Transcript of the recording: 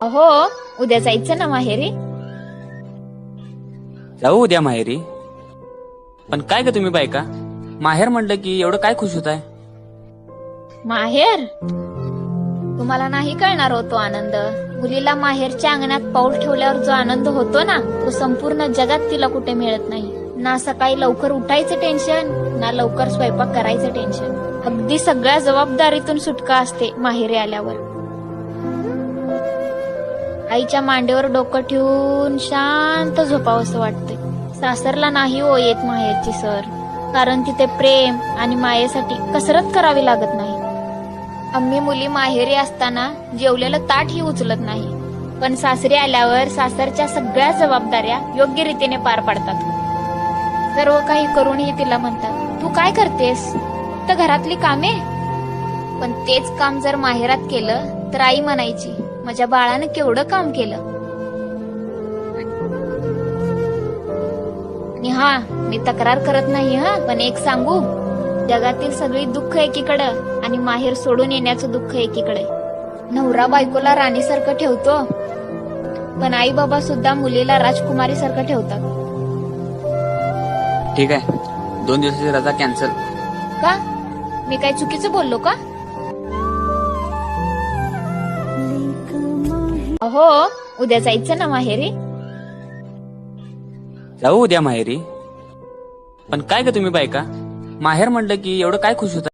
अहो, उद्या जायचं ना माहेरी? जाऊ उद्या माहेरी. पण काय ग तुम्ही बायका, माहेर म्हणलं की एवढं काय खुश होताय? माहेर? तुम्हाला नाही कळणार होतो आनंद. मुलीला माहेरच्या अंगणात पाऊल ठेवल्यावर जो आनंद होतो ना, तो संपूर्ण जगात तिला कुठे मिळत नाही. ना सकाळी लवकर उठायचं टेन्शन, ना लवकर स्वयंपाक करायचं टेन्शन. अगदी सगळ्या जबाबदारीतून सुटका असते माहेरी आल्यावर. आईच्या मांडीवर डोकं ठेवून शांत झोपावंसं वाटते. सासरला नाही हो येत माहेरची सर, कारण तिथे प्रेम आणि मायेसाठी कसरत करावी लागत नाही. आम्ही मुली माहेरी असताना जेवलेलं ताटही उचलत नाही, पण सासरी आल्यावर सासरच्या सगळ्या जबाबदाऱ्या योग्य रीतीने पार पाडतात. सर्व काही करूनही तिला म्हणतात, तू काय करतेस? फक्त घरातली कामे. पण तेच काम जर माहेरात केलं तर आई म्हणायची, माझ्या बाळानं केवढं काम केलं. आणि हा, मी तक्रार करत नाही हा, पण एक सांगू, जगातील सगळी दुःख एकीकडं आणि माहेर सोडून येण्याचं दुःख एकीकडे. नवरा बायकोला राणीसारखं ठेवतो, पण आई बाबा सुद्धा मुलीला राजकुमारी सारखं ठेवतात. ठीक आहे, 2 दिवसाची रजा कॅन्सल. का? मी काय चुकीचं बोललो का? अहो, उद्या जायचं ना माहेरी? जाऊ उद्या माहेरी. पण काय ग तुम्ही बायका, माहेर म्हणलं की एवढं काय खुश होताय?